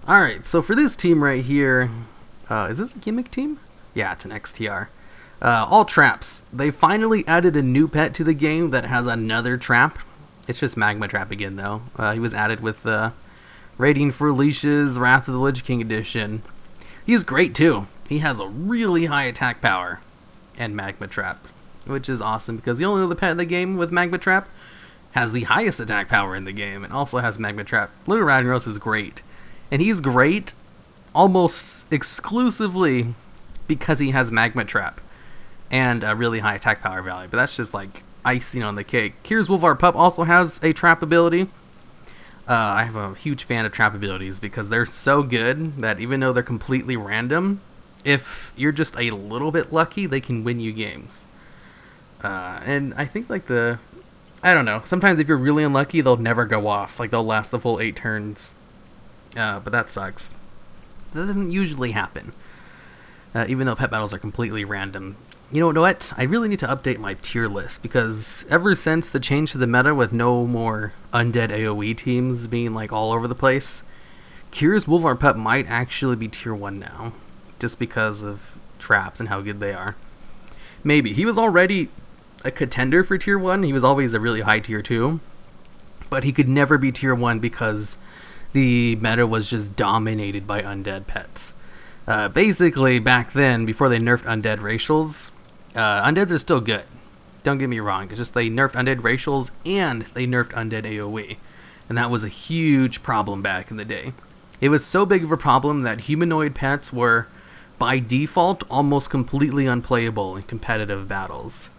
Alright, so for this team right here, is this a gimmick team? Yeah, it's an XTR. All traps. They finally added a new pet to the game that has another trap. It's just Magma Trap again, though. He was added with Raiding for Leashes, Wrath of the Lich King edition. He's great, too. He has a really high attack power and Magma Trap, which is awesome because the only other pet in the game with Magma Trap has the highest attack power in the game and also has Magma Trap. Little Ragnaros is great. And he's great almost exclusively because he has Magma Trap and a really high attack power value. But that's just like icing on the cake. HirusPetBattles also has a trap ability. I have a huge fan of trap abilities because they're so good that even though they're completely random, if you're just a little bit lucky, they can win you games. And I think like I don't know, sometimes if you're really unlucky, they'll never go off. Like they'll last the full 8 turns. But that sucks. That doesn't usually happen. Even though pet battles are completely random. You know what? I really need to update my tier list because ever since the change to the meta with no more undead AoE teams being like all over the place, HirusPetBattles might actually be tier 1 now. Just because of traps and how good they are. Maybe. He was already a contender for tier 1. He was always a really high tier 2. But he could never be tier 1 because the meta was just dominated by undead pets. Basically, back then, before they nerfed undead racials, undeads are still good. Don't get me wrong. It's just they nerfed undead racials and they nerfed undead AoE. And that was a huge problem back in the day. It was so big of a problem that humanoid pets were, by default, almost completely unplayable in competitive battles.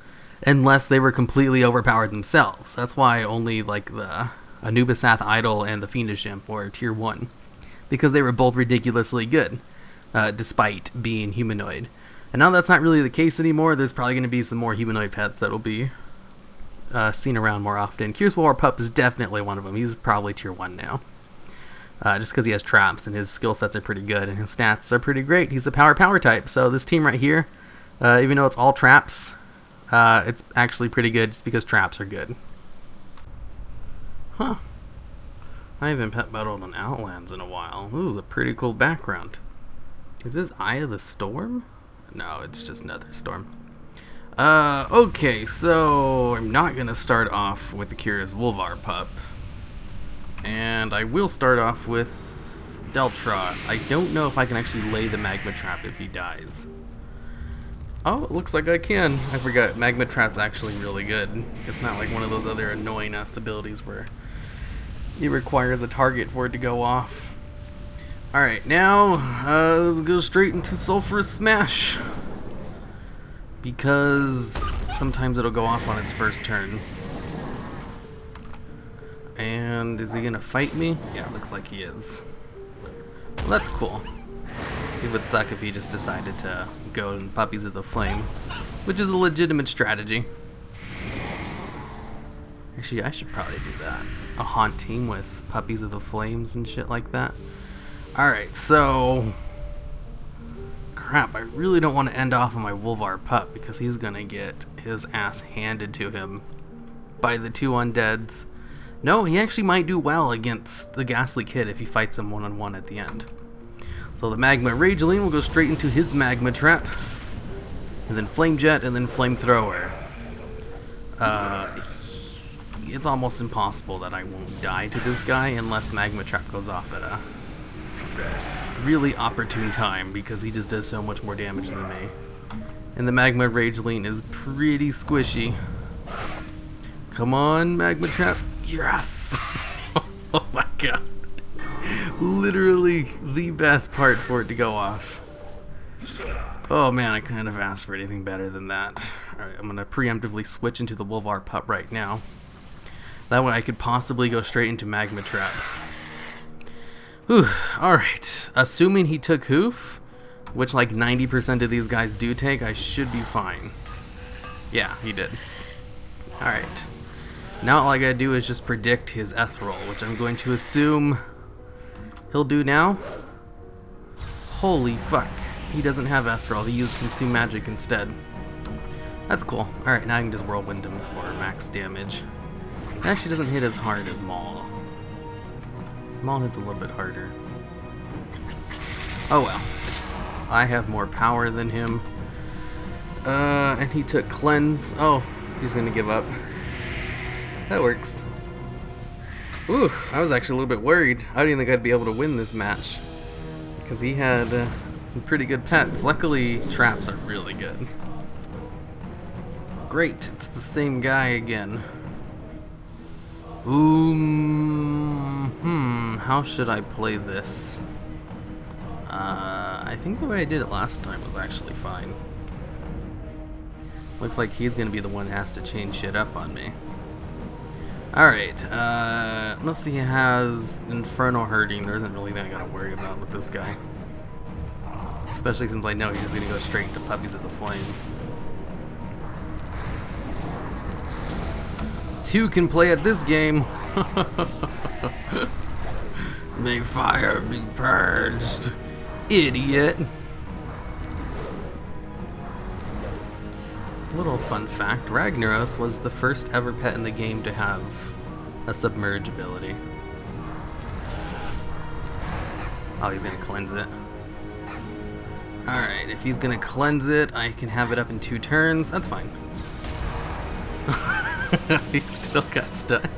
Unless they were completely overpowered themselves. That's why only like the Anubisath Idol and the Fiendish Imp were tier 1. Because they were both ridiculously good. Despite being humanoid. And now that's not really the case anymore. There's probably going to be some more humanoid pets that'll be seen around more often. HirusPetBattles is definitely one of them. He's probably tier 1 now. Just because he has traps and his skill sets are pretty good and his stats are pretty great. He's a power type. So this team right here, even though it's all traps, it's actually pretty good just because traps are good. Huh. I haven't pet battled on Outlands in a while. This is a pretty cool background. Is this Eye of the Storm? No, it's just another storm. Okay, so I'm not gonna start off with the HirusPetBattles. And I will start off with Deltros. I don't know if I can actually lay the Magma Trap if he dies. Oh, it looks like I can. I forgot, Magma Trap's actually really good. It's not like one of those other annoying ass abilities where it requires a target for it to go off. Alright, now let's go straight into Sulphurous Smash. Because sometimes it'll go off on its first turn. And is he gonna fight me? Yeah, looks like he is. Well, that's cool. It would suck if he just decided to go in Puppies of the Flame, which is a legitimate strategy. Actually, I should probably do that. A haunt team with Puppies of the Flames and shit like that. Alright, so crap, I really don't want to end off on my Wolvar pup because he's gonna get his ass handed to him by the 2 undeads. No, he actually might do well against the Ghastly Kid if he fights him one-on-one at the end. So the Magma Rageling will go straight into his Magma Trap, and then Flame Jet, and then Flamethrower. It's almost impossible that I won't die to this guy unless Magma Trap goes off at a really opportune time because he just does so much more damage than me. And the Magma Rageling is pretty squishy. Come on, Magma Trap. Yes! Oh my god. Literally the best part for it to go off. Oh man, I couldn't have asked for anything better than that. Alright, I'm gonna preemptively switch into the Wolvar pup right now. That way I could possibly go straight into Magma Trap. Whew, alright. Assuming he took Hoof, which like 90% of these guys do take, I should be fine. Yeah, he did. Alright. Now all I gotta do is just predict his Ethereal, which I'm going to assume he'll do now. Holy fuck. He doesn't have Ethereal, he used Consume Magic instead. That's cool. Alright, now I can just Whirlwind him for max damage. It actually doesn't hit as hard as Maul. Maul hits a little bit harder. Oh well. I have more power than him. And he took cleanse. Oh, he's gonna give up. That works. Ooh, I was actually a little bit worried. I didn't think I'd be able to win this match. Because he had some pretty good pets. Luckily, traps are really good. Great, it's the same guy again. How should I play this? I think the way I did it last time was actually fine. Looks like he's gonna be the one that has to change shit up on me. Alright, let's see, he has Inferno Herding. There isn't really anything I gotta worry about with this guy. Especially since I know he's gonna go straight into Puppies of the Flame. Two can play at this game. May fire be purged, idiot. Little fun fact, Ragnaros was the first ever pet in the game to have a submerge ability. Oh, he's gonna cleanse it. Alright, if he's gonna cleanse it, I can have it up in 2 turns. That's fine. He still got stunned.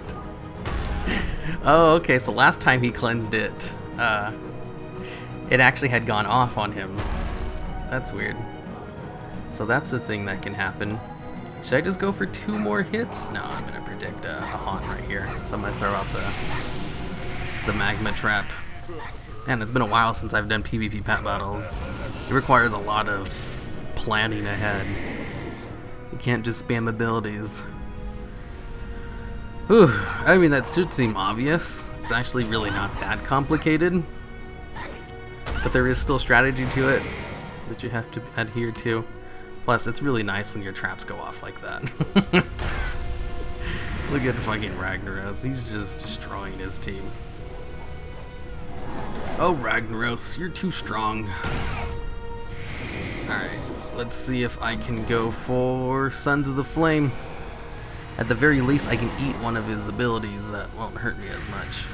Oh, okay, so last time he cleansed it, it actually had gone off on him. That's weird. So that's a thing that can happen. Should I just go for 2 more hits? No, I'm gonna predict a haunt right here. So I'm gonna throw out the magma trap. Man, it's been a while since I've done PvP pet battles. It requires a lot of planning ahead. You can't just spam abilities. Whew, I mean, that should seem obvious. It's actually really not that complicated. But there is still strategy to it that you have to adhere to. Plus, it's really nice when your traps go off like that. Look at fucking Ragnaros. He's just destroying his team. Oh, Ragnaros, you're too strong. Alright, let's see if I can go for Sons of the Flame. At the very least, I can eat one of his abilities that won't hurt me as much.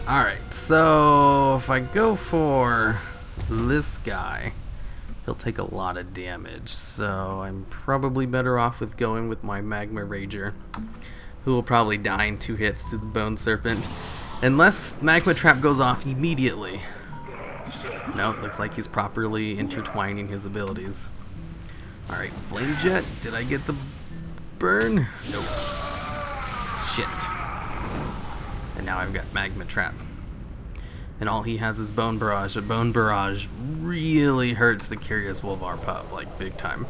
Alright, so if I go for this guy, he'll take a lot of damage. So I'm probably better off with going with my Magma Rager, who will probably die in 2 hits to the Bone Serpent. Unless Magma Trap goes off immediately. No, it looks like he's properly intertwining his abilities. Alright, Flame Jet, did I get the burn? Nope. Shit. And now I've got Magma Trap. And all he has is Bone Barrage, but Bone Barrage really hurts the Curious Wolvar pup, like, big time.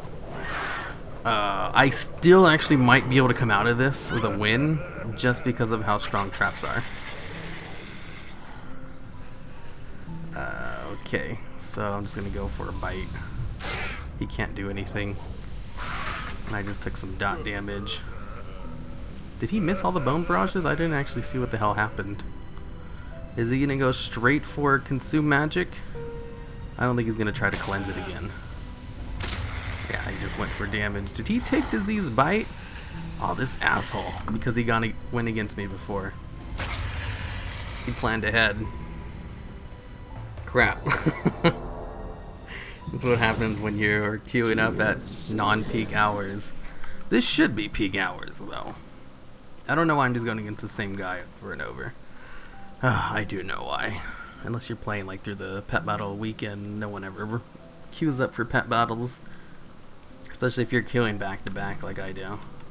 I still actually might be able to come out of this with a win, just because of how strong traps are. Okay, so I'm just gonna go for a bite. He can't do anything. And I just took some dot damage. Did he miss all the Bone Barrages? I didn't actually see what the hell happened. Is he gonna go straight for Consume Magic? I don't think he's gonna try to cleanse it again. Yeah, he just went for damage. Did he take Disease Bite? Oh, this asshole. Because he went against me before. He planned ahead. Crap. That's what happens when you're queuing up at non-peak hours. This should be peak hours, though. I don't know why I'm just going against the same guy over and over. I do know why. Unless you're playing like through the pet battle weekend, no one ever queues up for pet battles. Especially if you're queuing back to back like I do.